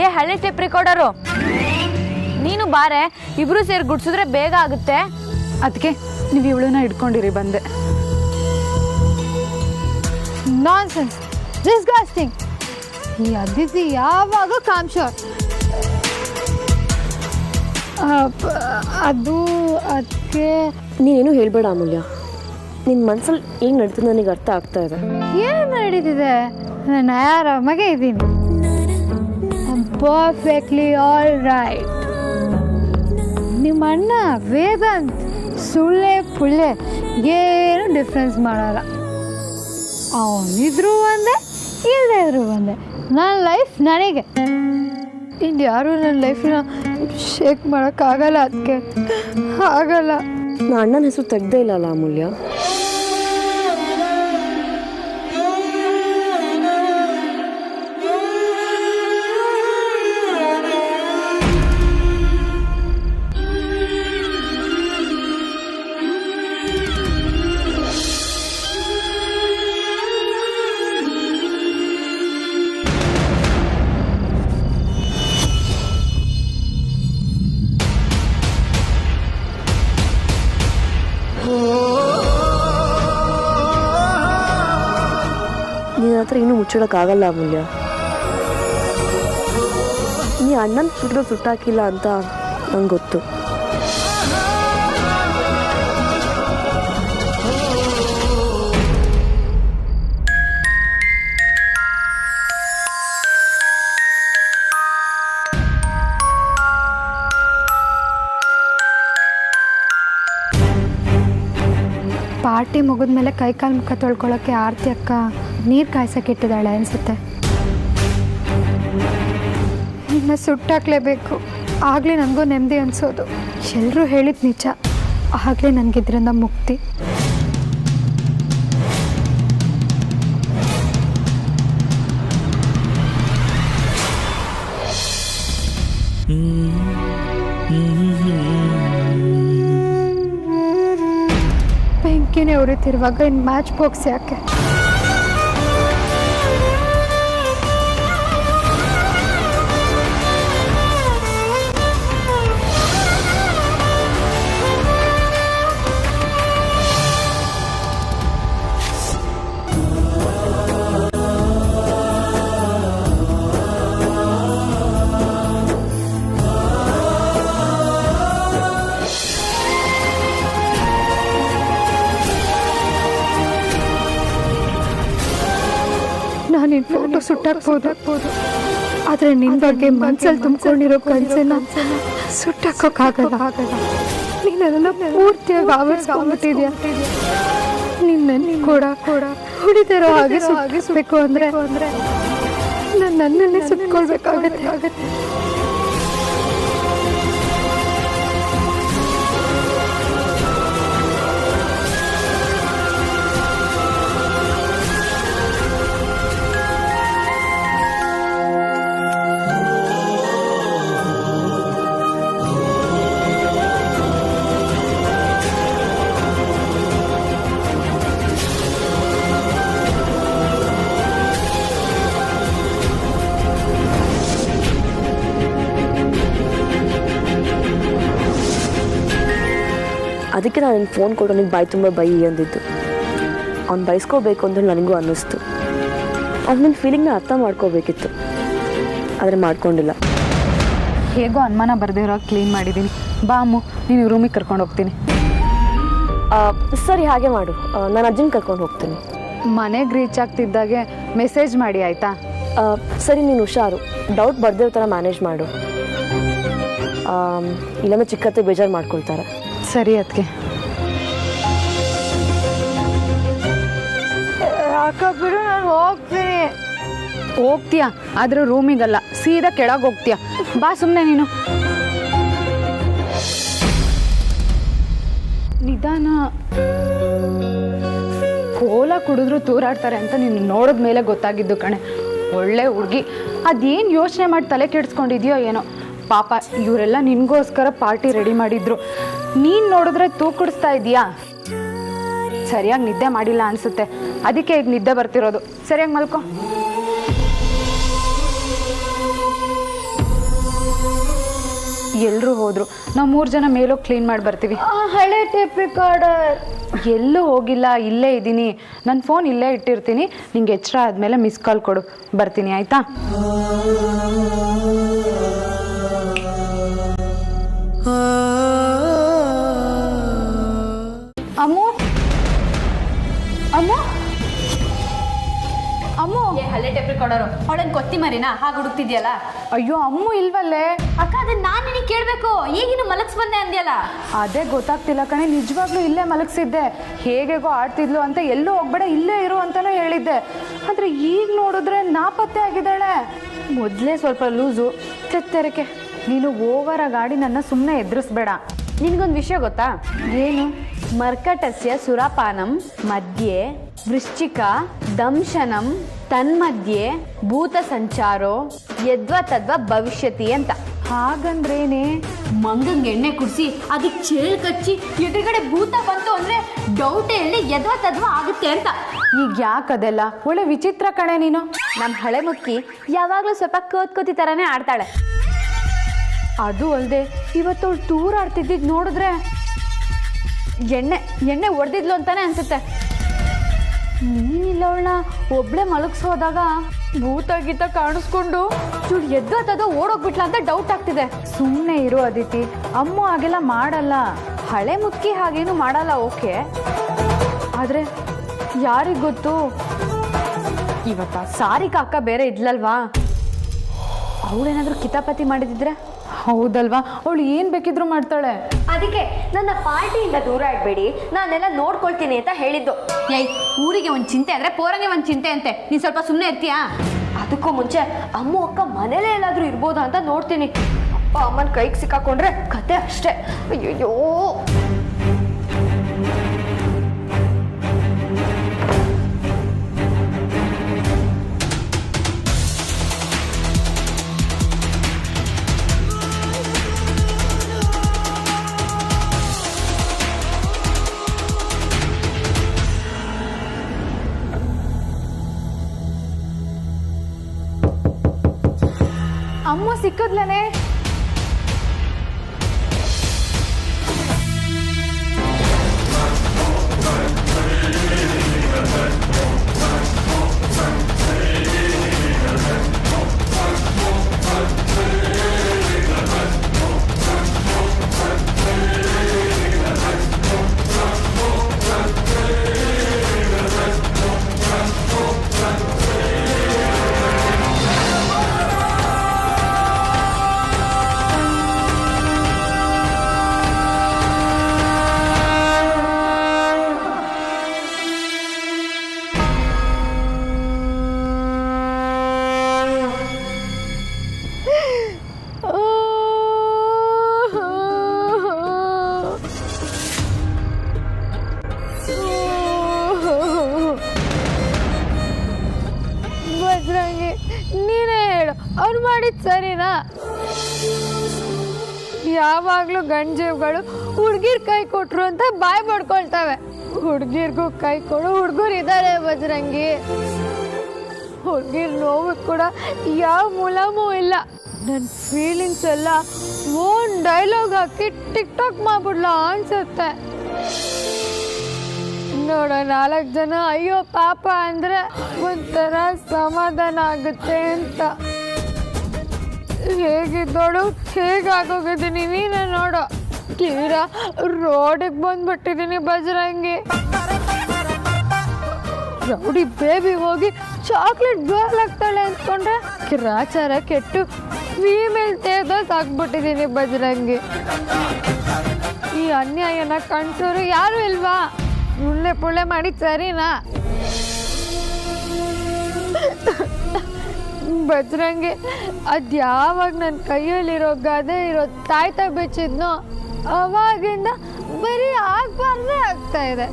ಏ ಹಳೆ tape recorder ನೀನು ಬಾರೆ, ಇಬ್ರು ಸೇರಿ ಗುಡ್ಸಿದ್ರೆ ಬೇಗ ಆಗುತ್ತೆ. ಅದಕ್ಕೆ ನೀವು ಇವಳನ್ನ ಇಟ್ಕೊಂಡಿರಿ ಬಂದೆ. Nonsense, disgusting. ಈ ಅದಿತಿ ಯಾವಾಗ ಕಾಮ್ಶೋರ್. ಅದು ಅದಕ್ಕೆ ನೀನೇನು ಹೇಳ್ಬೇಡ ಅಮೂಲ್ಯ. ನಿನ್ನ ಮನಸ್ಸಲ್ಲಿ ಏನು ನಡೀತದೆ ನನಗೆ ಅರ್ಥ ಆಗ್ತಾ ಇದೆ. ಏನು ನಡೀತಿದೆ? ನಾನು ಆರಾಮಾಗೆ ಇದ್ದೀನಿ. Perfectly all right. ನಿಮ್ಮ ಅಣ್ಣ ವೇದಾಂತ್ ಸುಳ್ಳೆ ಪುಳ್ಳೆ ಏನು ಡಿಫ್ರೆನ್ಸ್ ಮಾಡಲ್ಲ. ಅವನಿದ್ರು ಒಂದೇ, ಇಲ್ಲದೇ ಇದ್ರು ಒಂದೇ. ನನ್ನ ಲೈಫ್ ನನಗೆ. ಇನ್ನು ಯಾರು ನನ್ನ ಲೈಫಿನ ಶೇಕ್ ಮಾಡೋಕ್ಕಾಗಲ್ಲ. ಅದಕ್ಕೆ ಆಗಲ್ಲ. ನಾ ಅಣ್ಣನ ಹೆಸರು ತೆಗ್ದೇ ಇಲ್ಲಲ್ಲ ಅಮೂಲ್ಯ. ನಿನ್ನ ಹತ್ರ ಇನ್ನೂ ಮುಚ್ಚಿಡೋಕ್ಕಾಗಲ್ಲ ಅಮೂಲ್ಯ. ನೀ ಅಣ್ಣನ ಸುಟ್ಟಾಕಿಲ್ಲ ಅಂತ ನಂಗೆ ಗೊತ್ತು. ಪಾರ್ಟಿ ಮುಗಿದ್ಮೇಲೆ ಕೈಕಾಲು ಮುಖ ತೊಳ್ಕೊಳ್ಳೋಕ್ಕೆ ಆರತಿ ಅಕ್ಕ ನೀರು ಕಾಯ್ಸಕ್ಕೆ ಇಟ್ಟಿದ್ದಾಳೆ ಅನಿಸುತ್ತೆ. ನಿನ್ನ ಸುಟ್ಟಾಕ್ಲೇಬೇಕು, ಆಗಲೇ ನನಗೂ ನೆಮ್ಮದಿ ಅನಿಸೋದು. ಎಲ್ಲರೂ ಹೇಳಿದ ನಿಜ, ಆಗಲೇ ನನಗಿದ್ರಿಂದ ಮುಕ್ತಿ. ಬೆಂಕಿನೇ ಉರಿತಿರುವಾಗ ಇನ್ನು ಮ್ಯಾಚ್ ಬಾಕ್ಸ್ ಯಾಕೆ? ನಾನು ನಿನ್ನ ಫೋಟೋ ಸುಟ್ಟಾಕ್ಬೋದು, ಆದರೆ ನಿನ್ನ ಬಗ್ಗೆ ಮನಸ್ಸಲ್ಲಿ ತುಂಬಿಕೊಂಡಿರೋ ಕನಸನ್ನ ಸುಟ್ಟಾಕೋಕ್ಕಾಗಲ್ಲ. ನೀನೆಲ್ಲ ಪೂರ್ತಿಯಾಗಿ ಆವರಿಸ್ಕೊಂಡ್ಬಿಟ್ಟಿದ್ಯಾ. ನಿನ್ನ ಕೂಡ ಹೊಡಿತಿರೋ ಹಾಗೆ ಸುಗಿಸ್ಬೇಕು ಅಂದರೆ ನಾನು ನನ್ನನ್ನೇ ಸುಟ್ಕೊಳ್ಬೇಕಾಗತ್ತೆ. ಅದಕ್ಕೆ ನಾನು ನಿನ್ನ ಫೋನ್ ಕೊಟ್ಟು ನನಗೆ ಬಾಯಿ ತುಂಬ ಬೈ ಅಂದಿದ್ದು. ಅವ್ನು ಬಯಸ್ಕೋಬೇಕು ಅಂತ ನನಗೂ ಅನ್ನಿಸ್ತು. ಅವ್ನು ನಿನ್ನ ಫೀಲಿಂಗ್ನ ಅರ್ಥ ಮಾಡ್ಕೋಬೇಕಿತ್ತು, ಆದರೆ ಮಾಡ್ಕೊಂಡಿಲ್ಲ. ಹೇಗೋ ಅನುಮಾನ ಬರದೇ ಇರೋ ಕ್ಲೀನ್ ಮಾಡಿದ್ದೀನಿ. ಬಾ ಅಮ್ಮು, ನೀನು ರೂಮಿಗೆ ಕರ್ಕೊಂಡು ಹೋಗ್ತೀನಿ. ಸರಿ, ಹಾಗೆ ಮಾಡು. ನಾನು ಅಜ್ಜನ ಕರ್ಕೊಂಡು ಹೋಗ್ತೀನಿ. ಮನೆಗೆ ರೀಚ್ ಆಗ್ತಿದ್ದಾಗೆ ಮೆಸೇಜ್ ಮಾಡಿ ಆಯಿತಾ? ಸರಿ, ನೀನು ಹುಷಾರು. ಡೌಟ್ ಬರ್ದಿರೋ ಥರ ಮ್ಯಾನೇಜ್ ಮಾಡು. ಇಲ್ಲೊಮ್ಮೆ ಚಿಕ್ಕತ್ತೆ ಬೇಜಾರು ಮಾಡ್ಕೊಳ್ತಾರೆ. ಸರಿ ಅದಕ್ಕೆ. ಬಿಡು, ನಾನು ಹೋಗ್ತೀನಿ. ಹೋಗ್ತೀಯಾ? ಆದ್ರೆ ರೂಮಿಗಲ್ಲ, ಸೀದಾ ಕೆಳಗೆ ಹೋಗ್ತೀಯಾ. ಬಾ ಸುಮ್ಮನೆ ನೀನು. ನಿಧಾನ. ಕೋಲ ಕುಡಿದ್ರು ತೂರಾಡ್ತಾರೆ ಅಂತ ನೀನು ನೋಡಿದ ಮೇಲೆ ಗೊತ್ತಾಗಿದ್ದು ಕಣೆ. ಒಳ್ಳೆ ಹುಡುಗಿ. ಅದೇನು ಯೋಚನೆ ಮಾಡಿ ತಲೆ ಕೆಡಿಸ್ಕೊಂಡಿದ್ಯೋ ಏನೋ. ಪಾಪ ಇವರೆಲ್ಲ ನಿನಗೋಸ್ಕರ ಪಾರ್ಟಿ ರೆಡಿ ಮಾಡಿದ್ರು. ನೀನು ನೋಡಿದ್ರೆ ತೂಕಡಿಸ್ತಾ ಇದೀಯಾ. ಸರಿಯಾಗಿ ನಿದ್ದೆ ಮಾಡಿಲ್ಲ ಅನಿಸುತ್ತೆ, ಅದಕ್ಕೆ ಈಗ ನಿದ್ದೆ ಬರ್ತಿರೋದು. ಸರಿಯಾಗಿ ಮಲ್ಕೊ. ಎಲ್ಲರೂ ಹೋದ್ರು. ನಾವು 3 ಜನ ಮೇಲೋಗಿ ಕ್ಲೀನ್ ಮಾಡಿ ಬರ್ತೀವಿ. ಹಳೆ ಟೇಪ್ ರೆಕಾರ್ಡರ್ ಎಲ್ಲೂ ಹೋಗಿಲ್ಲ, ಇಲ್ಲೇ ಇದ್ದೀನಿ. ನನ್ನ ಫೋನ್ ಇಲ್ಲೇ ಇಟ್ಟಿರ್ತೀನಿ. ನಿಂಗೆ ಎಚ್ಚರ ಆದಮೇಲೆ ಮಿಸ್ ಕಾಲ್ ಕೊಡು, ಬರ್ತೀನಿ ಆಯಿತಾ? ಅಮ್ಮು ಅಮ್ಮು ಅಮ್ಮು, ಹಳೆ ಟೇಪ್ ರೆಕಾರ್ಡರು ಅವಳನ್ನು ಕೊತ್ತಿ ಮರಿನಾ ಹಾಗೆ ಹುಡುಕ್ತಿದ್ಯಲ್ಲ? ಅಯ್ಯೋ ಅಮ್ಮು ಇಲ್ವಲ್ಲೇ? ಅಕ್ಕ ಅದನ್ನ ನಾನು ನಿನಗೆ ಕೇಳಬೇಕು. ಈಗಿನ ಮಲಗ್ಸ್ ಬಂದೆ ಅಂದ್ಯಲ್ಲ? ಅದೇ ಗೊತ್ತಾಗ್ತಿಲ್ಲ ಕಣೆ, ನಿಜವಾಗ್ಲೂ ಇಲ್ಲೇ ಮಲಗಿಸಿದ್ದೆ. ಹೇಗೇಗೋ ಆಡ್ತಿದ್ಲು ಅಂತ ಎಲ್ಲೂ ಹೋಗ್ಬೇಡ ಇಲ್ಲೇ ಇರು ಅಂತಲೂ ಹೇಳಿದ್ದೆ. ಆದರೆ ಈಗ ನೋಡಿದ್ರೆ ನಾಪತ್ತೆ ಆಗಿದ್ದಾಳೆ. ಮೊದಲೇ ಸ್ವಲ್ಪ ಲೂಸು, ತೆತ್ತರಿಕೆ. ನೀನು ಓವರ ಗಾಡಿ ನನ್ನ ಸುಮ್ಮನೆ ಎದುರಿಸ್ಬೇಡ. ನಿನಗೊಂದು ವಿಷಯ ಗೊತ್ತಾ? ಏನು? ಮರ್ಕಟಸ್ಯ ಸುರಾಪಾನಂ ಮಧ್ಯೆ ವೃಶ್ಚಿಕ ದಂಶನಂ ತನ್ಮಧ್ಯೆ ಭೂತ ಸಂಚಾರೋ ಯದ್ವ ತದ್ವ ಭವಿಷ್ಯತಿ ಅಂತ. ಹಾಗಂದ್ರೇನೆ? ಮಂಗಂಗೆ ಎಣ್ಣೆ ಕುಡಿಸಿ ಅದಕ್ಕೆ ಚೇಳು ಕಚ್ಚಿ ಎದುರುಗಡೆ ಭೂತ ಬಂತು ಅಂದರೆ ಡೌಟೇ ಎಣ್ಣೆ ಯದ್ವ ತದ್ವ ಆಗುತ್ತೆ ಅಂತ. ಈಗ ಯಾಕದೆಲ್ಲ? ಒಳ್ಳೆ ವಿಚಿತ್ರ ಕಣೆ ನೀನು. ನಮ್ಮ ಹಳೆ ಮುಕ್ಕಿ ಯಾವಾಗಲೂ ಸ್ವಲ್ಪ ಕೋತಿ ಥರನೇ ಆಡ್ತಾಳೆ. ಅದು ಅಲ್ಲದೆ ಇವತ್ತು ಅವಳು ಟೂರ್ ಆಡ್ತಿದ್ದಿದ್ದು ನೋಡಿದ್ರೆ ಎಣ್ಣೆ ಹೊಡೆದಿದ್ಲು ಅಂತಾನೆ ಅನ್ಸುತ್ತೆ. ನೀನಿಲ್ಲ ಅವಳನ್ನ ಒಬ್ಳೆ ಮಲಗಿಸೋದಾಗ ಭೂತ ಗೀತ ಕಾಣಿಸ್ಕೊಂಡು ಚೂಡು ಎದ್ದು ಓಡೋಗ್ಬಿಟ್ಲ ಅಂತ ಡೌಟ್ ಆಗ್ತಿದೆ. ಸುಮ್ಮನೆ ಇರು ಅದಿತಿ, ಅಮ್ಮ ಹಾಗೆಲ್ಲ ಮಾಡಲ್ಲ. ಹಳೆ ಮುಕ್ಕಿ ಹಾಗೇನು ಮಾಡಲ್ಲ, ಓಕೆ. ಆದರೆ ಯಾರಿಗೆ ಗೊತ್ತು? ಇವತ್ತ ಸಾರಿಕಾ ಅಕ್ಕ ಬೇರೆ ಇದ್ಲಲ್ವಾ, ಅವಳೇನಾದ್ರೂ ಕಿತಾಪತಿ ಮಾಡಿದಿದ್ರೆ? ಹೌದಲ್ವಾ, ಅವಳು ಏನು ಬೇಕಿದ್ರು ಮಾಡ್ತಾಳೆ. ಅದಕ್ಕೆ ನನ್ನ ಪಾರ್ಟಿಯಿಂದ ದೂರ ಇಡಬೇಡಿ, ನಾನೆಲ್ಲ ನೋಡ್ಕೊಳ್ತೀನಿ ಅಂತ ಹೇಳಿದ್ದು. ಊರಿಗೆ ಒಂದು ಚಿಂತೆ ಅಂದರೆ ಪೋರಂಗೆ ಒಂದು ಚಿಂತೆ ಅಂತೆ. ನೀನು ಸ್ವಲ್ಪ ಸುಮ್ಮನೆ ಇರ್ತೀಯಾ? ಅದಕ್ಕೂ ಮುಂಚೆ ಅಮ್ಮ ಅಕ್ಕ ಮನೇಲೇ ಎಲ್ಲಾದರೂ ಇರ್ಬೋದಾ ಅಂತ ನೋಡ್ತೀನಿ. ಅಪ್ಪ ಅಮ್ಮನ ಕೈಗೆ ಸಿಕ್ಕಾಕೊಂಡ್ರೆ ಕತೆ ಅಷ್ಟೇ. ಅಯ್ಯೋ, ಅಮ್ಮ ಸಿಕ್ಕದ್ಲನೇ? ಬಜ್ರಂಗಿ, ನೀನೇ ಹೇಳು, ಅವ್ರು ಮಾಡಿದ್ದು ಸರಿನಾ? ಯಾವಾಗಲೂ ಗಂಡ್ಜೀವ್ಗಳು ಹುಡುಗಿರ್ ಕೈ ಕೊಟ್ರು ಅಂತ ಬಾಯ್ ಪಡ್ಕೊಳ್ತವೆ. ಹುಡುಗಿರ್ಗೂ ಕೈ ಕೊಡು ಹುಡುಗರು ಇದ್ದಾರೆ ಬಜ್ರಂಗಿ. ಹುಡುಗಿರ್ ನೋವು ಕೂಡ ಯಾವ ಮುಲಾಮೂ ಇಲ್ಲ. ನನ್ನ ಫೀಲಿಂಗ್ಸ್ ಎಲ್ಲ ಓನ್ ಡೈಲಾಗ್ ಹಾಕಿ ಟಿಕ್ ಟಾಕ್ ಮಾಡ್ಬಿಡ್ಲ ಅನ್ಸುತ್ತೆ. ನೋಡ 4 ಜನ ಅಯ್ಯೋ ಪಾಪ ಅಂದ್ರೆ ಒಂಥರ ಸಮಾಧಾನ ಆಗುತ್ತೆ ಅಂತ. ಹೇಗಿದ್ದೋಳು ಹೇಗಾಗೋಗಿದ್ದೀನಿ ನೀನು ನೋಡು. ತೀರಾ ರೋಡಿಗೆ ಬಂದ್ಬಿಟ್ಟಿದ್ದೀನಿ ಬಜ್ರಂಗಿ. ರೌಡಿ ಬೇಬಿ ಹೋಗಿ ಚಾಕ್ಲೇಟ್ ಗರ್ಲ್ ಆಗ್ತಾಳೆ ಅಂದ್ಕೊಂಡ್ರೆ ಕಿರಾಚಾರ ಕೆಟ್ಟು ಫೀಮೇಲ್ ತೇಜಸ್ ಆಗ್ಬಿಟ್ಟಿದ್ದೀನಿ ಬಜ್ರಂಗಿ. ಈ ಅನ್ಯಾಯನ ಕಣ್ಸೋರು ಯಾರು ಇಲ್ವಾ? ಮುಳ್ಳೆ ಪುಳ್ಳೆ ಮಾಡಿ ಸರಿನಾ? ಬಜ್ರಂಗಿ, ಅದು ಯಾವಾಗ ನನ್ನ ಕೈಯಲ್ಲಿರೋ ಗದೆ ಇರೋ ತಾಯ್ತ ಬಿಚ್ಚಿದ್ನೋ ಅವಾಗಿಂದ ಬರೀ ಆಗ್ಬಾರ್ದೇ ಆಗ್ತಾ ಇದೆ.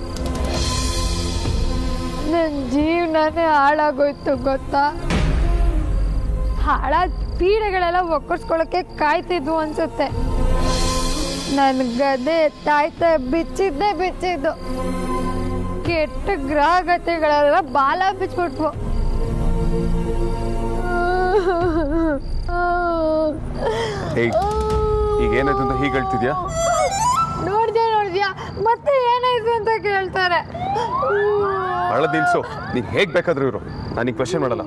ನನ್ನ ಜೀವನನೇ ಹಾಳಾಗೋಯ್ತು ಗೊತ್ತಾ? ಹಾಳಾದ ಪೀಡೆಗಳೆಲ್ಲ ಒಕ್ಕರ್ಸ್ಕೊಳ್ಳೋಕ್ಕೆ ಕಾಯ್ತಿದ್ವು ಅನ್ಸುತ್ತೆ. ನನ್ನ ಗದೆ ತಾಯ್ತ ಬಿಚ್ಚಿದ್ದು. ಕೆಟ್ಟ ಗ್ರಹಗತಿಗಳೆಲ್ಲ ಬಾಲ ಬಿಚ್ಬಿಟ್ವು. ಈಗ ಏನಾಯ್ತು ಅಂತ ಹೀಗೆ ಹೇಳ್ತಿದ್ಯಾ? ನೋಡ್ದ್ಯಾ ಮತ್ತೆ ಏನಾಯ್ತು ಅಂತ ಕೇಳ್ತಾರೆ. ಅಳದ್ ನಿಲ್ಸು. ನೀನ್ ಹೇಗ್ ಬೇಕಾದ್ರೂ ಇರು, ನಾನು ಈ ಕ್ವೆಶ್ಚನ್ ಮಾಡಲ್ಲ.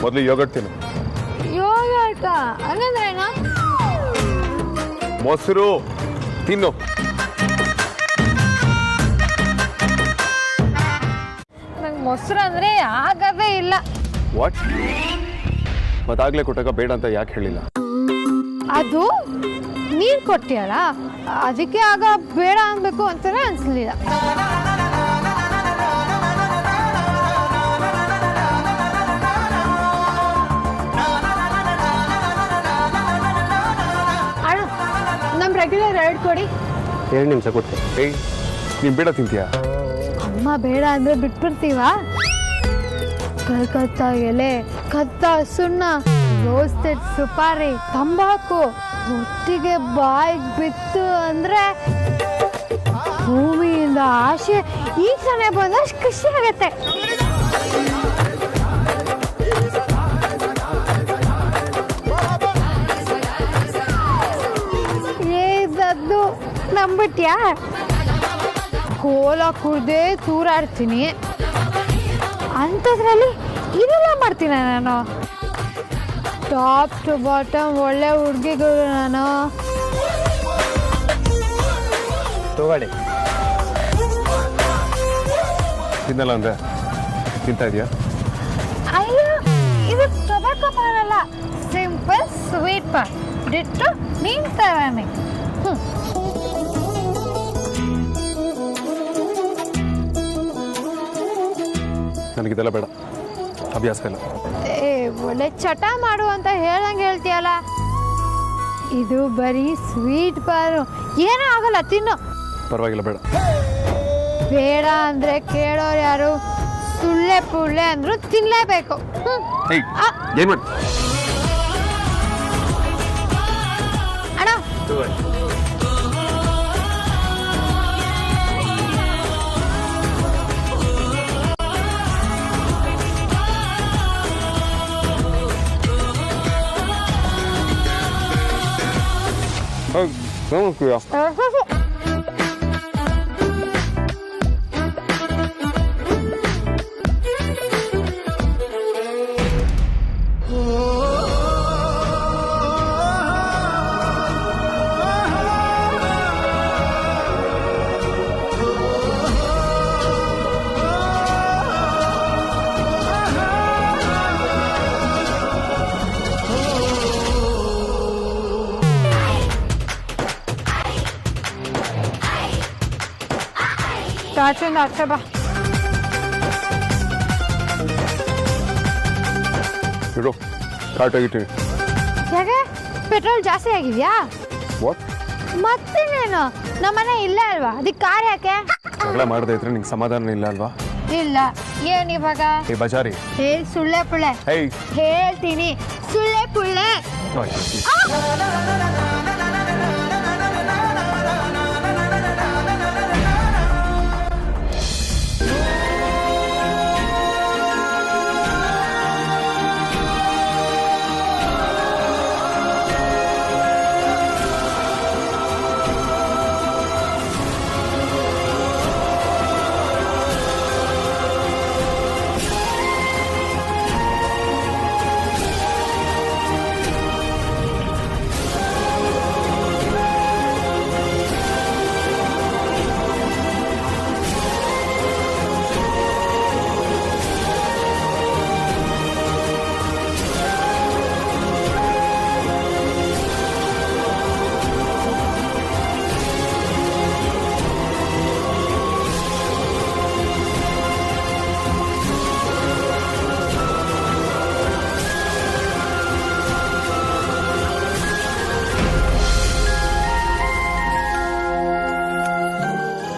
ಮೊದಲು ಯೋಗಟ್ ತಿನ್ನು. ಯೋಗರ್ಟ ಹಂಗಂದ್ರೇನಾ? ಮೊಸರು ತಿನ್ನು. ನಂಗೆ ಮೊಸರು ಅಂದ್ರೆ ಆಗದೇ ಇಲ್ಲ. ವಾಟ್? ಮತ್ತಾಗ್ಲೇ ಕೊಟ್ಟಾಗ ಬೇಡ ಅಂತ ಯಾಕೆ ಹೇಳಿಲ್ಲ? ಅದು ನೀರು ಕೊಟ್ಟಿಯಲ್ಲ, ಅದಕ್ಕೆ ಆಗ ಬೇಡ ಅನ್ಬೇಕು ಅಂತಾನೆ ಅನ್ಸಲಿಲ್ಲ. ಅಣ್ಣ ನಮ್ಮ ರೆಗ್ಯುಲರ್ 2 ಕೊಡಿ. 2 ನಿಮಿಷ ಕೊಡ್ತೆ. ಏಯ್, ನೀನ್ ಬೇಡ ತಿಂತೀಯಾ? ಅಮ್ಮ ಬೇಡ ಅಂದ್ರೆ ಬಿಟ್ಬಿಡ್ತೀವ? ಕಲ್ಕತ್ತ ಎಲೆ, ಕತ್ತ ಸುಣ್ಣ, ರೋಸ್ಟೆಡ್ ಸುಪಾರಿ, ತಂಬಾಕು ಒಟ್ಟಿಗೆ ಬಾಯಿಗೆ ಬಿತ್ತು ಅಂದ್ರೆ ಭೂಮಿಯಿಂದ ಆಸೆ ಈಗ ತಾನೇ ಬಂದಷ್ಟು ಖುಷಿ ಆಗತ್ತೆ. ಏದದ್ದು ನಂಬಿಟ್ಯಾ? ಕೋಲ ಕುಡ್ದೇ ತೂರಾಡ್ತೀನಿ ಅಂಥದ್ರಲ್ಲಿ ಇದೆಲ್ಲ ಮಾಡ್ತೀನಿ ನಾನು. ಟಾಪ್ ಟು ಬಾಟಮ್ ಒಳ್ಳೆ ಹುಡುಗಿಗಳು ನಾನು. ತಗೊಳ್ಳಿ. ತಿನ್ನಲ್ಲ ಅಂದ್ರೆ ತಿಂತಾ ಇದೆಯಾ? ಅಯ್ಯೋ, ಇದು ಟೊಬ್ಯಾಕೊ ಪಾನ್ ಅಲ್ಲ, ಸಿಂಪಲ್ ಸ್ವೀಟ್ ಪಾನ್. ಡಿಟ್ಟು ನೀನ್ ತರಾನೆ. ನನಗಿದೆಲ್ಲ ಬೇಡ, ಅಭ್ಯಾಸ ಇಲ್ಲ. ಏ ಒಳ್ಳೆ ಚಟ ಮಾಡು ಅಂತ ಹೇಳ್ದಂಗೆ ಹೇಳ್ತೀಯಲ್ಲ. ಇದು ಬರೀ ಸ್ವೀಟ್ ಪಾನು, ಏನೂ ಆಗಲ್ಲ, ತಿನ್ನು. ಪರವಾಗಿಲ್ಲ, ಬೇಡ. ಬೇಡ ಅಂದ್ರೆ ಕೇಳೋರು ಯಾರು? ಸುಳ್ಳೆ ಪುಳ್ಳೆ ಅಂದ್ರು ತಿನ್ಲೇಬೇಕು. ಏನ್ ಮಾಡಿ ಅಣ್ಣ ಕಾಚುಂದ ಆಚೆ ಬಾ. ಇಡು, ಕಾಟಾಗಿಟ್ಟಿನಿ. ಯಾಕೆ ಪೆಟ್ರೋಲ್ ಜಾಸ್ತಿ ಆಗಿದ್ಯಾ? ವಾಟ್? ಮತ್ತೇನೇನು, ನಮ್ಮನೆ ಇಲ್ಲೇ ಅಲ್ವಾ, ಅದಕ್ಕೆ ಕಾರ್ ಯಾಕೆ? ಜಗಳ ಮಾಡದೆ ಇದ್ರೆ ನಿಂಗೆ ಸಮಾಧಾನ ಇಲ್ಲ ಅಲ್ವಾ? ಇಲ್ಲ. ಏನ್ ಇವಾಗ? ಏ ಬಜಾರಿ, ಸುಳ್ಳೆ ಪುಳ್ಳೆ ಹೇಳ್ತೀನಿ, ಸುಳ್ಳೆ ಪುಳ್ಳೆ.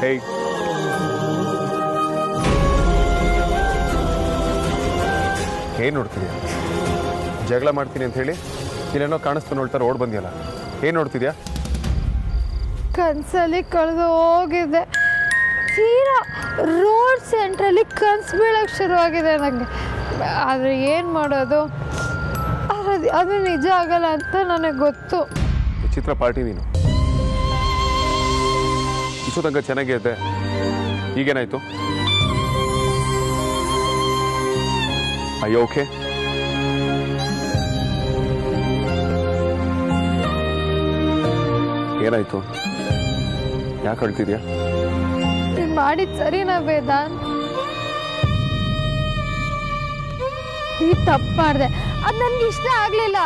ಹೇಯ್, ಏನ್ ನೋಡ್ತಿದ್ಯಾ? ಜಗಳ ಮಾಡ್ತೀನಿ ಅಂತ ಹೇಳಿ ಇಲ್ಲೇನೋ ಕಾಣಿಸ್ತು ನೋಡ್ತಾರೆ ಓಡ್ ಬಂದಿಯಲ್ಲ, ಏನ್ ನೋಡ್ತಿದ್ಯಾ? ಕನ್ಸಲ್ಲಿ ಕಳೆದು ಹೋಗಿದೆ. ತೀರಾ ರೋಡ್ ಸೆಂಟ್ರಲ್ಲಿ ಕನ್ಸು ಬೀಳಕ್ಕೆ ಶುರುವಾಗಿದೆ ನನಗೆ. ಆದರೆ ಏನು ಮಾಡೋದು? ಆದರೆ ಅದು ನಿಜ ಆಗಲ್ಲ ಅಂತ ನನಗೆ ಗೊತ್ತು. ವಿಚಿತ್ರ ಪಾರ್ಟಿ ನೀನು. ಇಷ್ಟು ತನಕ ಚೆನ್ನಾಗೇ ಇದ್ದೆ, ಈಗೇನಾಯ್ತು? ಅಯ್ಯೋ ಓಕೆ. ಏನಾಯ್ತು? ಯಾಕೆ ಅಳ್ತಿದ್ಯಾ? ನೀನು ಮಾಡಿದ ಸರಿನಾ ವೇದಾಂತ್? ನೀ ತಪ್ಪು ಮಾಡಿದೆ, ಅದು ನನಗೆ ಇಷ್ಟ ಆಗಲಿಲ್ಲ.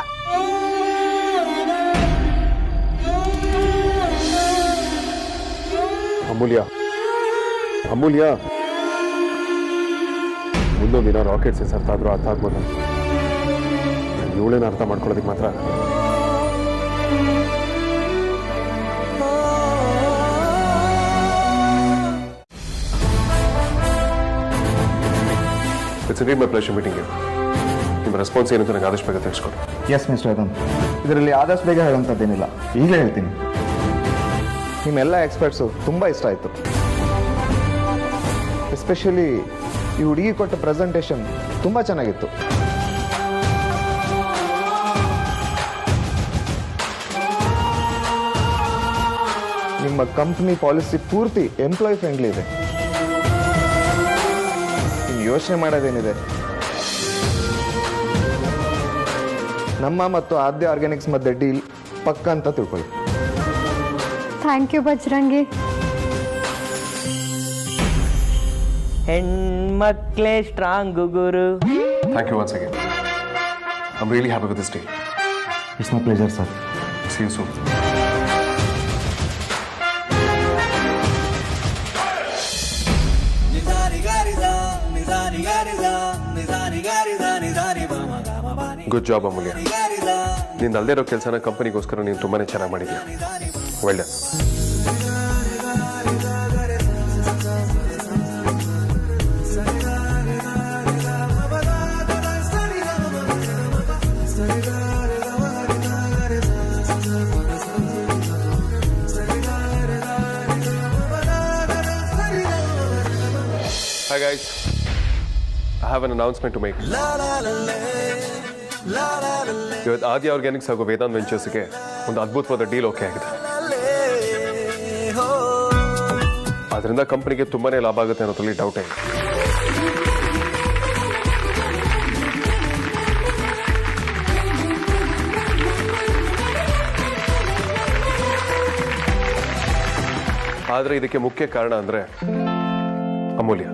ಅಮೂಲ್ಯ, ಮುಂದೊಂದು ದಿನ ರಾಕೆಟ್ ಸೆನ್ಸರ್ ಆದ್ರೂ ಅರ್ಥ ಆಗ್ಬೋದು. ಇವಳೇನು ಅರ್ಥ ಮಾಡ್ಕೊಳ್ಳೋದಕ್ಕೆ ಮಾತ್ರ. It's a great pleasure meeting you. ನಿಮ್ಮ ರೆಸ್ಪಾನ್ಸ್ ಏನಂತ ನನಗೆ ಆದಷ್ಟು ಬೇಗ ತಿಳಿಸ್ಕೊಡಿ. ಎಸ್ ಮಿಸ್ಟರ್ ವೇದಾಂತ್, ಇದರಲ್ಲಿ ಆದಷ್ಟು ಬೇಗ ಹೇಳುವಂಥದ್ದೇನಿಲ್ಲ, ಈಗಲೇ ಹೇಳ್ತೀನಿ. ನಿಮ್ಮೆಲ್ಲ ಎಕ್ಸ್ಪರ್ಟ್ಸು ತುಂಬ ಇಷ್ಟ ಆಯಿತು. ಎಸ್ಪೆಷಲಿ ಈ ಹುಡುಗಿ ಕೊಟ್ಟ ಪ್ರೆಸೆಂಟೇಷನ್ ತುಂಬ ಚೆನ್ನಾಗಿತ್ತು. ನಿಮ್ಮ ಕಂಪ್ನಿ ಪಾಲಿಸಿ ಪೂರ್ತಿ ಎಂಪ್ಲಾಯ್ ಫ್ರೆಂಡ್ಲಿ ಇದೆ. ನೀವು ಯೋಚನೆ ಮಾಡೋದೇನಿದೆ, ನಮ್ಮ ಮತ್ತು ಆದ್ಯ ಆರ್ಗ್ಯಾನಿಕ್ಸ್ ಮಧ್ಯೆ ಡೀಲ್ ಪಕ್ಕ ಅಂತ ತಿಳ್ಕೊಳ್ಳಿ. Thank you Bajrangi. ಹೆಣ್ಮಕ್ಳೇ ಸ್ಟ್ರಾಂಗ್ ಗುರು. Thank you once again. I'm really happy with this day. It's my pleasure sir. See you soon. Good job Amulya. ನೀನು ಅಲ್ಲದೆ ಇರೋ ಕೆಲಸನ ಕಂಪನಿಗೋಸ್ಕರ ನೀನು ತುಂಬಾನೇ ಚೆನ್ನಾಗಿ ಮಾಡಿದ್ಯಾ. Well done. Hi guys, I have an announcement to make. ಇವತ್ತು ಆದ್ಯ ಆರ್ಗ್ಯಾನಿಕ್ಸ್ ಹಾಗೂ ವೇದಾಂತ್ ವೆಂಚರ್ಸ್ಗೆ ಒಂದು ಅದ್ಭುತವಾದ ಡೀಲ್ ಓಕೆ ಆಗಿದೆ. ಅದರಿಂದ ಕಂಪನಿಗೆ ತುಂಬಾನೇ ಲಾಭ ಆಗುತ್ತೆ ಅನ್ನೋದ್ರಲ್ಲಿ ಡೌಟ್ ಇದೆ. ಆದರೆ ಇದಕ್ಕೆ ಮುಖ್ಯ ಕಾರಣ ಅಂದ್ರೆ ಅಮೂಲ್ಯ.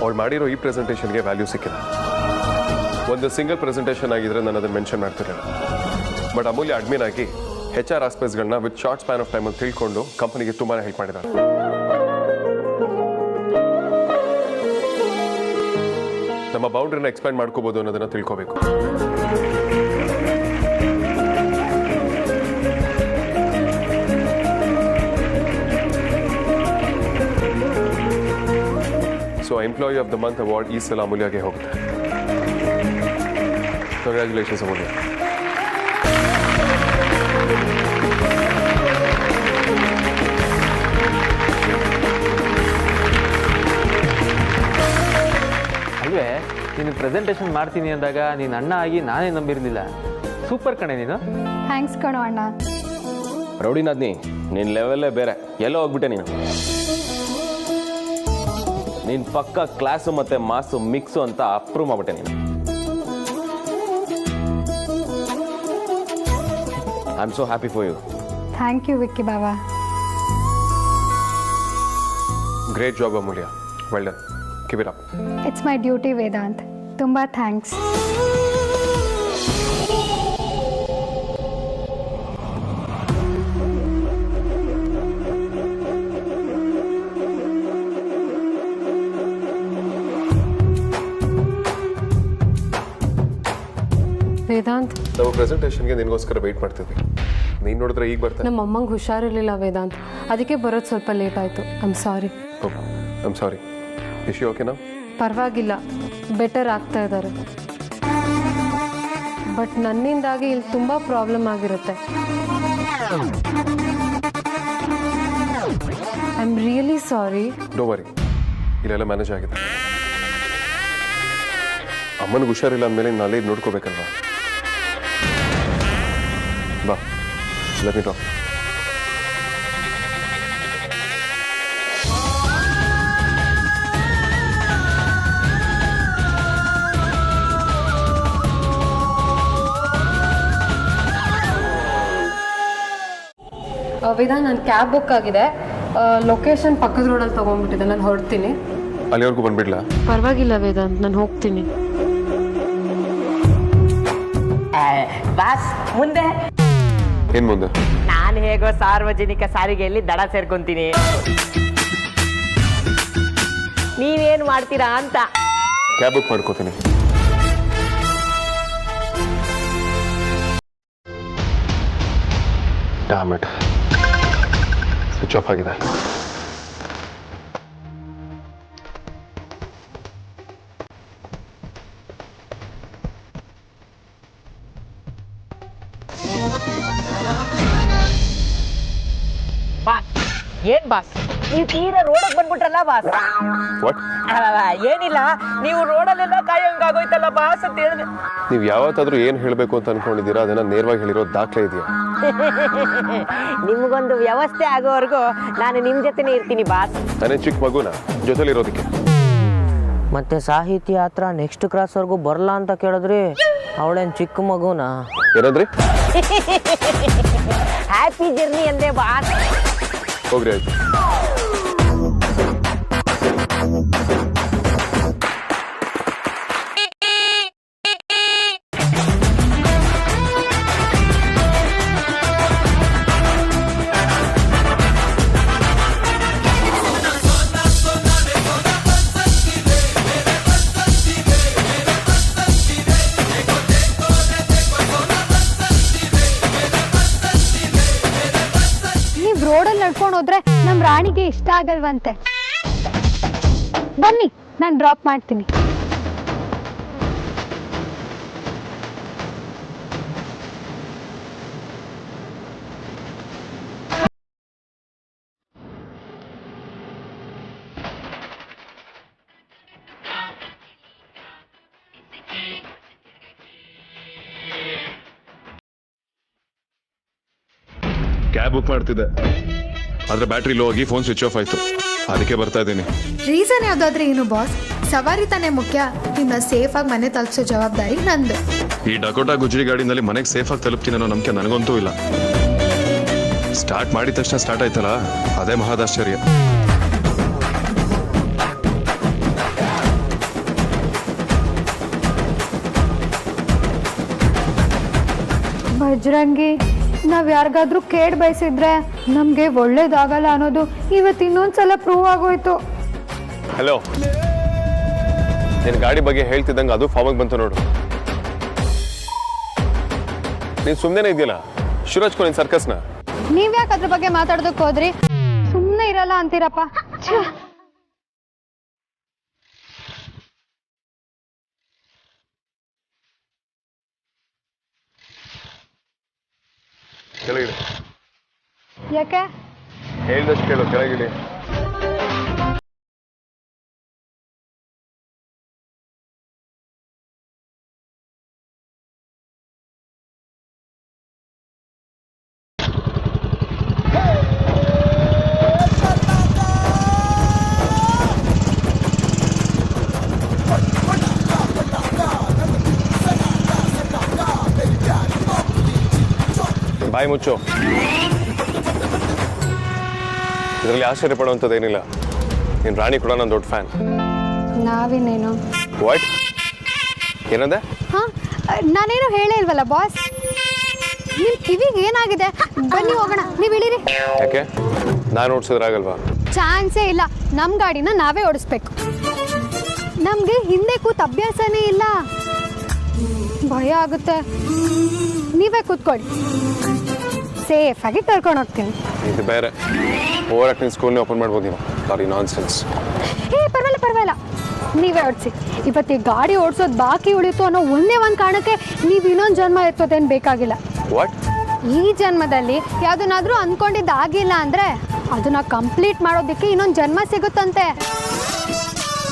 ಅವಳು ಮಾಡಿರೋ ಈ ಪ್ರೆಸೆಂಟೇಷನ್ಗೆ ವ್ಯಾಲ್ಯೂ ಸಿಕ್ಕಿಲ್ಲ. ಒಂದು ಸಿಂಗಲ್ ಪ್ರೆಸೆಂಟೇಷನ್ ಆಗಿದ್ರೆ ನಾನು ಅದನ್ನು ಮೆನ್ಷನ್ ಮಾಡ್ತಿರಲಿಲ್ಲ. ಬಟ್ ಅಮೂಲ್ಯ ಅಡ್ಮಿನ್ ಆಗಿ HR ಆಸ್ಪೆಕ್ಟ್ಸ್ಗಳನ್ನ ವಿತ್ ಶಾರ್ಟ್ ಸ್ಪ್ಯಾನ್ ಆಫ್ ಟೈಮಲ್ಲಿ ತಿಳ್ಕೊಂಡು ಕಂಪನಿಗೆ ತುಂಬಾ ಹೆಲ್ಪ್ ಮಾಡಿದ್ದಾರೆ. ನಮ್ಮ ಬೌಂಡ್ರಿನ ಎಕ್ಸ್ಪ್ಯಾಂಡ್ ಮಾಡ್ಕೋಬಹುದು ಅನ್ನೋದನ್ನ ತಿಳ್ಕೋಬೇಕು. So employee of the month award ಈ ಸಲ ಅಮೂಲ್ಯಗೆ ಹೋಗುತ್ತೆ. ಕಂಗ್ರ್ಯಾಚುಲೇಷನ್ಸ್ ಅಮೂಲ್ಯ. ಅಲ್ವೇ, ನೀನು ಪ್ರೆಸೆಂಟೇಷನ್ ಮಾಡ್ತೀನಿ ಅಂದಾಗ ನೀನು ಅಣ್ಣ ಆಗಿ ನಾನೇ ನಂಬಿರಲಿಲ್ಲ. ಸೂಪರ್ ಕಣೆ ನೀನು. ಥ್ಯಾಂಕ್ಸ್ ಕಣೋ ಅಣ್ಣ. ರೌಡಿನಾದ್ನಿ, ನಿನ್ನ ಲೆವೆಲ್ಲೇ ಬೇರೆ. ಎಲ್ಲೋ ಹೋಗ್ಬಿಟ್ಟೆ ನೀನು. ನೀನು ಪಕ್ಕ ಕ್ಲಾಸು ಮತ್ತು ಮಾಸು ಮಿಕ್ಸು ಅಂತ ಅಪ್ರೂವ್ ಮಾಡ್ಬಿಟ್ಟೆ ನೀನು. I am so happy for you. Thank you Vicky ಬಾಬಾ. Great job Amulya. Well done. Keep it up. It's my duty Vedant. ತುಂಬ ಥ್ಯಾಂಕ್ಸ್. ವೇದಾಂತ್, ನಾವು ಪ್ರೆಸೆಂಟೇಷನ್ಗೆ ನಿನಗೋಸ್ಕರ ವೆಯ್ಟ್ ಮಾಡ್ತಿದ್ವಿ. ನೀನು ನೋಡಿದ್ರೆ ಈಗ ಬರ್ತಾರೆ. ನಮ್ಮ ಅಮ್ಮಂಗೆ ಹುಷಾರಿರಲಿಲ್ಲ ವೇದಾಂತ್, ಅದಕ್ಕೆ ಬರೋದು ಸ್ವಲ್ಪ ಲೇಟ್ ಆಯಿತು. I am sorry. ಇಶ್ಯೂ ಓಕೆನಾ? ಪರವಾಗಿಲ್ಲ, ಬೆಟರ್ ಆಗ್ತಾ ಇದ್ದಾರೆ. ಬಟ್ ನನ್ನಿಂದಾಗಿ ಇಲ್ಲಿ ತುಂಬ ಪ್ರಾಬ್ಲಮ್ ಆಗಿರುತ್ತೆ. I am really sorry. ಡೋ ವರಿ, ಇಲ್ಲೆಲ್ಲ ಮ್ಯಾನೇಜ್ ಆಗಿದೆ. ಅಮ್ಮನಿಗೆ ಹುಷಾರಿಲ್ಲ ಅಂದಮೇಲೆ ನಾಳೆ ನೋಡ್ಕೋಬೇಕಲ್ವಾ? ಬಾ, ಲೆಟ್ ಮೀ ಟಾಕ್. ವೇದಾ, ನನ್ನ ಕ್ಯಾಬ್ ಬುಕ್ ಆಗಿದೆ. ಲೊಕೇಶನ್ ಪಕ್ಕದ ರೋಡಲ್ಲಿ ತೊಗೊಂಡ್ಬಿಟ್ಟಿದೆ. ನಾನು ಹೊರಡ್ತೀನಿ. ಅಲ್ಲಿವರೆಗೂ ಬಂದ್ಬಿಡ್ಲಾ? ಪರವಾಗಿಲ್ಲ ವೇದಾಂತ್, ನಾನು ಹೋಗ್ತೀನಿ. ಬಾಸ್, ಮುಂದೆ ಏನ್ ಮುಂದೆ? ನಾನು ಹೇಗೋ ಸಾರ್ವಜನಿಕ ಸಾರಿಗೆಯಲ್ಲಿ ದಡ ಸೇರ್ಕೊಂತೀನಿ. ನೀವೇನು ಮಾಡ್ತೀರಾ ಅಂತ. ಕ್ಯಾಬ್ ಬುಕ್ ಮಾಡ್ಕೋತೀನಿ. ಡ್ಯಾಮ್ ಇಟ್, ಸ್ವಿಚ್ ಆಫ್ ಆಗಿದೆ. ಏನ್ ಬಾಸ್, ನೀವು ತೀರಾ ರೋಡಕ್ಕೆ ಬಂದ್ಬಿಟ್ರಲ್ಲ ಬಾಸ್. ವಾಟ್? ಏನಿಲ್ಲ, ನೀವು ರೋಡಲ್ಲೆಲ್ಲ ಕಾಯೋಂಗಾಗೋಯ್ತಲ್ಲ ಬಾಸ್ ಅಂತ ಹೇಳಿದೆ. ನೀವು ಯಾವತ್ತಾದ್ರೂ ಏನ್ ಹೇಳ್ಬೇಕು ಅಂತ ಅನ್ಕೊಂಡಿದ್ದೀರಾ ಅದನ್ನ ನೇರವಾಗಿ ಹೇಳಿರೋ ದಾಖಲೆ ಇದೆಯಾ? ನಿಮ್ಗೊಂದು ವ್ಯವಸ್ಥೆ ಆಗೋವರೆಗೂ ನಾನು ನಿಮ್ ಜೊತೆನೇ ಇರ್ತೀನಿ ಬಾಸ್. ನಾನೇ ಚಿಕ್ಕ ಮಗುನ ಜೊತೆಲಿರೋದಕ್ಕೆ. ಮತ್ತೆ ಸಾಹಿತ್ಯ ಹತ್ರ ನೆಕ್ಸ್ಟ್ ಕ್ರಾಸ್ ವರ್ಗೂ ಬರಲ್ಲ ಅಂತ ಕೇಳಿದ್ರಿ. ಅವಳೇನ್ ಚಿಕ್ಕ ಮಗುನ? ಏನಂದ್ರಿ? ಹ್ಯಾಪಿ ಜರ್ನಿ ಅಂದೆ ಬಾಸ್. ಹೋಗ್ರಿ ಆಯ್ತು. ರೋಡಲ್ಲಿ ನಡ್ಕೊಂಡು ಹೋದ್ರೆ ನಮ್ಮ ರಾಣಿಗೆ ಇಷ್ಟ ಆಗಲ್ವಂತೆ. ಬನ್ನಿ, ನಾನು ಡ್ರಾಪ್ ಮಾಡ್ತೀನಿ. ಕ್ಯಾಬ್ ಬುಕ್ ಮಾಡ್ತಿದ್ದೆ, ಆದ್ರೆ ಬ್ಯಾಟ್ರಿ ಲೋ ಆಗಿ ಫೋನ್ ಸ್ವಿಚ್ ಆಫ್ ಆಯ್ತು. ಅದಕ್ಕೆ ಬರ್ತಾ ಇದ್ದೀನಿ. ರೀಸನ್ ಯಾವ್ದಾದ್ರೆ ಏನು ಬಾಸ್, ಸವಾರಿ ತಾನೇ ಮುಖ್ಯ. ನಿನ್ನ ಸೇಫ್ ಆಗಿ ಮನೆ ತಲುಪಿಸೋ ಜವಾಬ್ದಾರಿ ನಂದು. ಈ ಡಕೋಟಾ ಗುಜ್ರಿ ಗಾಡಿನಲ್ಲಿ ಮನೆಗೆ ಸೇಫ್ ಆಗಿ ತಲುಪ್ತೀನಿ ಅನ್ನೋ ನಂಬಿಕೆ ನನಗಂತೂ ಇಲ್ಲ. ಸ್ಟಾರ್ಟ್ ಮಾಡಿದ ತಕ್ಷಣ ಸ್ಟಾರ್ಟ್ ಆಯ್ತಲ್ಲ, ಅದೇ ಮಹಾದಾಶ್ಚರ್ಯ. ಬಜರಂಗಿ, ನಾವ್ ಯಾರಿಗಾದ್ರೂ ಕೇಡ್ ಬಯಸಿದ್ರೆ ನಮ್ಗೆ ಒಳ್ಳೇದಾಗಲ್ಲ ಅನ್ನೋದು ಇವತ್ತು ಇನ್ನೊಂದ್ಸಲ ಪ್ರೂವ್ ಆಗೋಯ್ತು. ಹಲೋ, ನಿನ್ ಗಾಡಿ ಬಗ್ಗೆ ಹೇಳ್ತಿದ್ದಂಗೆ ಅದು ಫಾರ್ಮಿಗೆ ಬಂತು ನೋಡು. ನೀನ್ ಸುಮ್ಮನೆ ಇದೆಯಲ್ಲ, ಶುರು ಹಚ್ಕೊ ನಿನ್ ಸರ್ಕಸ್ನ. ನೀವ್ಯಾಕೆ ಅದ್ರ ಬಗ್ಗೆ ಮಾತಾಡೋದಕ್ಕೆ ಹೋದ್ರಿ? ಸುಮ್ಮನೆ ಇರಲ್ಲ ಅಂತೀರಪ್ಪ. ಕೆಳಗಿಳಿ. ಯಾಕೆ? ಹೇಳ್ದಷ್ಟು ಕೇಳು, ಕೆಳಗಿಳಿ. ಬಾಯಿ ಮುಚ್ಚು. ಇದರಲ್ಲಿ ಆಶ್ಚರ್ಯ ಪಡುವಂಥದ್ದೇನಿಲ್ಲ. ನೀನು ರಾಣಿ ಕೂಡ ನನ್ನ ದೊಡ್ಡ ಫ್ಯಾನ್. ನಾವಿನ್ನೇನು? ವಾಟ್? ಏನಂದೆ? ಹಾ, ನಾನೇನು ಹೇಳೇ ಇಲ್ವಲ್ಲ ಬಾಸ್. ನಿಮ್ ಕಿವಿಗೆ ಏನಾಗಿದೆ? ಬನ್ನಿ ಹೋಗೋಣ, ನೀವು ಇಳೀರಿ. ಯಾಕೆ? ನಾನು ಓಡಿಸಿದ್ರಾಗಲ್ವಾ? ಚಾನ್ಸೇ ಇಲ್ಲ. ನಮ್ಮ ಗಾಡಿನ ನಾವೇ ಓಡಿಸ್ಬೇಕು. ನಮ್ಗೆ ಹಿಂದೆ ಕೂತ್ ಅಭ್ಯಾಸನೇ ಇಲ್ಲ, ಭಯ ಆಗುತ್ತೆ. ನೀವೇ ಕೂತ್ಕೊಳ್ಳಿ, ಸೇಫ್ ಆಗಿ ಕರ್ಕೊಂಡು ಹೋಗ್ತೀನಿ. ಇದು ಬೇರೆ. ಓವರ್ ನೀನು ಸ್ಕೂಲ್ನೇ ಓಪನ್ ಮಾಡ್ಬೋದು ನೀವು. ಸಾರಿ, ನಾನ್ ಸೆನ್ಸ್. ಪರವಾಗಿಲ್ಲ ಪರವಾಗಿಲ್ಲ, ನೀವೇ ಓಡಿಸಿ. ಇವತ್ತು ಈ ಗಾಡಿ ಓಡಿಸೋದು ಬಾಕಿ ಉಳಿತು ಅನ್ನೋ ಒಂದೇ ಒಂದು ಕಾರಣಕ್ಕೆ ನೀವು ಇನ್ನೊಂದು ಜನ್ಮ ಎತ್ತೋದೇನು ಬೇಕಾಗಿಲ್ಲ. ವಾಟ್? ಈ ಜನ್ಮದಲ್ಲಿ ಯಾವುದನ್ನಾದ್ರೂ ಅಂದ್ಕೊಂಡಿದ್ದಾಗಿಲ್ಲ ಅಂದರೆ ಅದನ್ನ ಕಂಪ್ಲೀಟ್ ಮಾಡೋದಕ್ಕೆ ಇನ್ನೊಂದು ಜನ್ಮ ಸಿಗುತ್ತಂತೆ.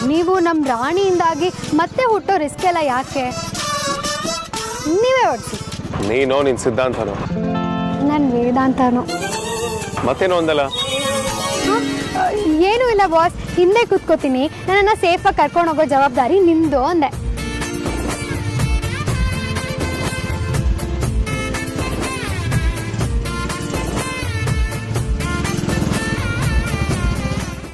ನೀವು ನಮ್ಮ ರಾಣಿಯಿಂದಾಗಿ ಮತ್ತೆ ಹುಟ್ಟೋ ರಿಸ್ಕ್ ಎಲ್ಲ ಯಾಕೆ? ನೀವೇ ಹೊಡ್ಸಿ. ನೀನೋ ನಿನ್ನ ಸಿದ್ಧಾಂತನೋ? ನನ್ನ ವೇದಾಂತನೋ. ಮತ್ತೇನೋ ಒಂದಲ್ಲ? ಏನೂ ಇಲ್ಲ ಬಾಸ್, ಹಿಂದೆ ಕೂತ್ಕೋತೀನಿ. ನನ್ನನ್ನು ಸೇಫಾಗಿ ಕರ್ಕೊಂಡು ಹೋಗೋ ಜವಾಬ್ದಾರಿ ನಿಮ್ಮದು ಅಂದೆ.